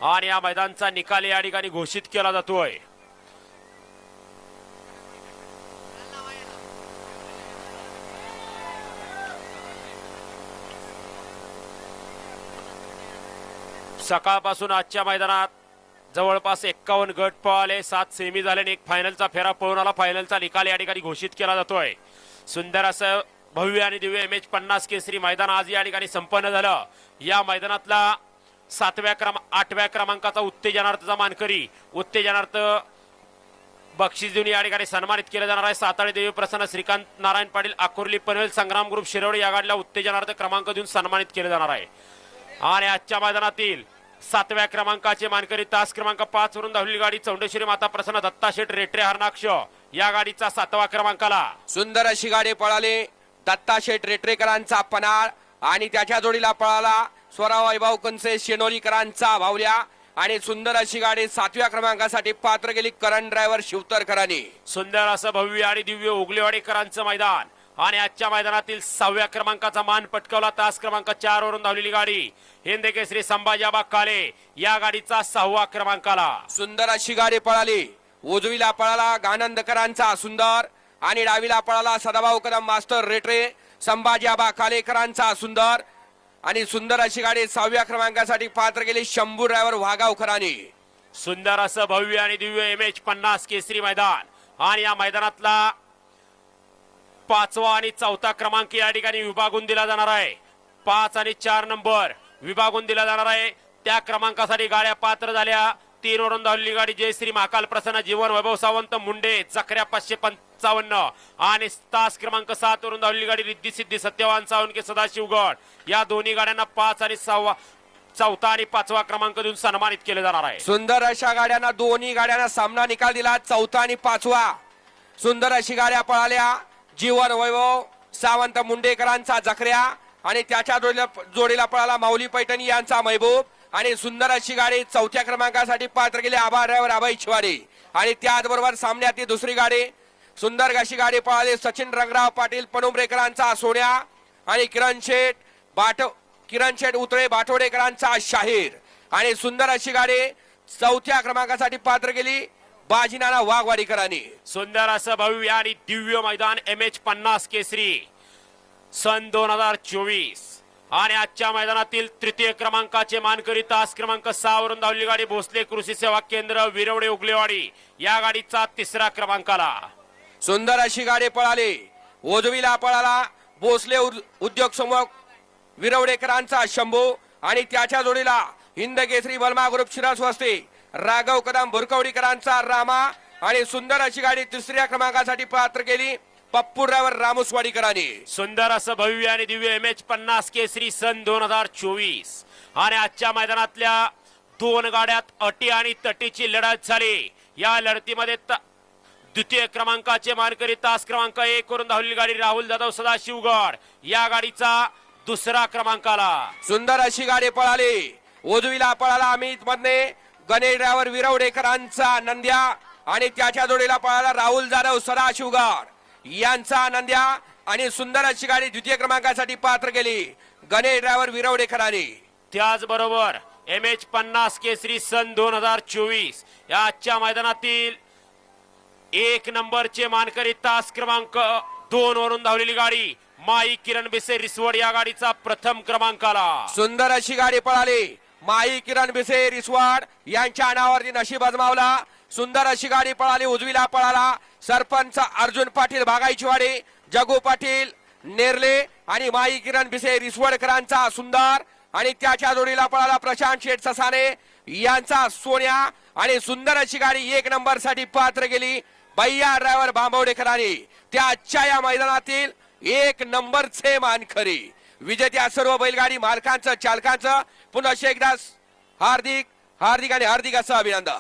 आणि या मैदानाचा निकाल या ठिकाणी घोषित केला जातोय। सकाळपासून आजच्या मैदानात जवळपास 51 गट पळाले, 7 सेमी झाले आणि एक फायनलचा फेरा पळून आला। फायनलचा निकाल या ठिकाणी घोषित केला जातोय। सुंदर असं भव्य आणि दिव्य MH50 केसरी मैदान आज या ठिकाणी संपन्न झालं। या मैदानातला 8व्या क्रमांकाचा उत्तेजनार्थचा मानकरी उत्तेजनार्थ बक्षीस देऊन या ठिकाणी सन्मानित केले जाणार आहे। साताळे देवी प्रसन्न श्रीकांत नारायण पाटील आकुर्ली पनवेल संग्राम ग्रुप शिरवडे या गाडीला उत्तेजनार्थ क्रमांक देऊन सन्मानित केले जाणार आहे। आणि आजच्या मैदानातील 7व्या क्रमांकाचे मानकरी तास क्रमांक 5 वरून धावलेली गाडी चौंडेश्वरी माता प्रसन्न दत्ताशेठ रेटरे हरणाक्ष या गाडीचा 7वा क्रमांकाला सुंदर अशी गाडी पळाली दत्ताशेठ रेटरेकरांचा पनाळ आणि त्याच्या जोडीला पळाला स्वरा वैभव कंसे शेनोलीकरांचा भावल्या आणि सुंदर अशी गाडी 7व्या क्रमांकासाठी पात्र गेली करण ड्रायव्हर शिवतरकरांनी। सुंदर असं भव्य आणि दिव्य उगलेवाडीकरांचं मैदान आणि आजच्या मैदानातील 6व्या क्रमांकाचा मान पटकावला तास क्रमांक 4 वरून धावलेली गाडी हिंद केसरी संभाजीआबा काले या गाडीचा 6वा क्रमांकाला। सुंदर अशी गाडी पळाली उजवीला पळाला गानंदकरांचा सुंदर आणि डावीला पळाला सदाभाऊ कदम मास्टर रेटरे संभाजीआबा कालेकरांचा सुंदर आणि सुंदर अशी गाडी 6व्या क्रमांकासाठी पात्र गेली शंभू ड्रायव्हर वागावकरांनी। सुंदर असं भव्य आणि दिव्य MH50 केसरी मैदान आणि या मैदानातला 5वा आणि 4था क्रमांक या ठिकाणी विभागून दिला जाणार आहे। 5 आणि 4 नंबर विभागून दिला जाणार आहे। त्या क्रमांकासाठी गाड्या पात्र झाल्या 3 वरून धावलेली गाडी जयश्री महाकाल प्रसन्न जीवन वैभव सावंत मुंडे चकऱ्या 555 आणि तास क्रमांक 7 वरून धावलेली गाडी रिद्धी सिद्धी सत्यवान सावंके सदाशिवगड या दोन्ही गाड्यांना 5 आणि 4था आणि 5वा क्रमांक देऊन सन्मानित केले जाणार आहे। सुंदर अशा गाड्यांना दोन्ही गाड्यांना सामना निकाल दिला 4था आणि 5वा। सुंदर अशी गाड्या पळाल्या जीवन वैभव सावंत मुंडेकरांचा जखऱ्या आणि त्याच्या जोडीला पळाला माऊली पैठणी यांचा महबूब आणि सुंदर अशी गाडी 4थ्या क्रमांकासाठी पात्र गेले आबा ड्रायव्हर अभय शिवाडे आणि त्याचबरोबर सामन्यातली दुसरी गाडी सुंदर अशी गाडी पळाली सचिन रंगराव पाटील पणुंबरेकरांचा सोन्या आणि किरण शेठ उतळे बाठोडेकरांचा शाहीर आणि सुंदर अशी गाडी 4थ्या क्रमांकासाठी पात्र गेली बाजीनाना वाघवाडीकरांनी। सुंदर असं भव्य आणि दिव्य मैदान MH50 केसरी सन 2024 आणि आजच्या मैदानातील 3य क्रमांकाचे मानकरी तास क्रमांक 6 वरून धावलेली गाडी भोसले कृषी सेवा केंद्र विरवडे उगलेवाडी या गाडीचा 3रा क्रमांकाला। सुंदर अशी गाडी पळाली उजवीला पळाला भोसले उद्योग समूह विरवडेकरांचा शंभू आणि त्याच्या जोडीला हिंद केसरी बलमा ग्रुप शिरस्वस्ती राघव कदम भुरकवडीकरांचा रामा आणि सुंदर अशी गाडी 3ऱ्या क्रमांकासाठी पात्र केली पप्पू ड्रायव्हर रामुसवाडीकरांनी। सुंदर असं भव्य आणि दिव्य MH50 केसरी सन 2024 आणि आजच्या मैदानातल्या 2 गाड्यात अटी आणि तटीची लढत झाली। या लढतीमध्ये द्वितीय क्रमांकाचे मानकरी तास क्रमांक 1 वरून धावलेली गाडी राहुल जाधव सदाशिवगड या गाडीचा 2रा क्रमांकाला। सुंदर अशी गाडी पळाली उजवीला पळाला अमित मधने गणेश ड्रायव्हर विरवडेकरांचा नंद्या आणि त्याच्या जोडीला पळाला राहुल जाधव सदाशिवगड यांचा नंद्या आणि सुंदर अशी गाडी 2य क्रमांकासाठी पात्र गेली गणेश ड्रायव्हर विरवडेकरांनी। त्याचबरोबर MH50 केसरी सन 2024 या आजच्या मैदानातील 1 नंबरचे मानकरी तास क्रमांक 2 वरून धावलेली गाडी माई किरण बिसे रिसवड या गाडीचा 1म क्रमांकाला। सुंदर अशी गाडी पळाली माई किरण बिसे रिसवाड यांच्या नावावरती नशीब आजमावला। सुंदर अशी गाडी पळाली उजवीला पळाला सरपंच अर्जुन पाटील बागाईचीवाडी जगू पाटील नेरले आणि माई किरण बिसे रिसवडकरांचा सुंदर आणि त्याच्या जोडीला पळाला प्रशांत शेठ ससाने यांचा सोन्या आणि सुंदर अशी गाडी 1 नंबर साठी पात्र गेली भैया ड्रायव्हर बांबवडेकरांनी। त्याच्या या मैदानातील 1 नंबरचे मानकरी विजेत्या सर्व बैलगाडी मालकांचं चालकांचं पुन्हा एकदा हार्दिक आणि हार्दिक असं अभिनंदन।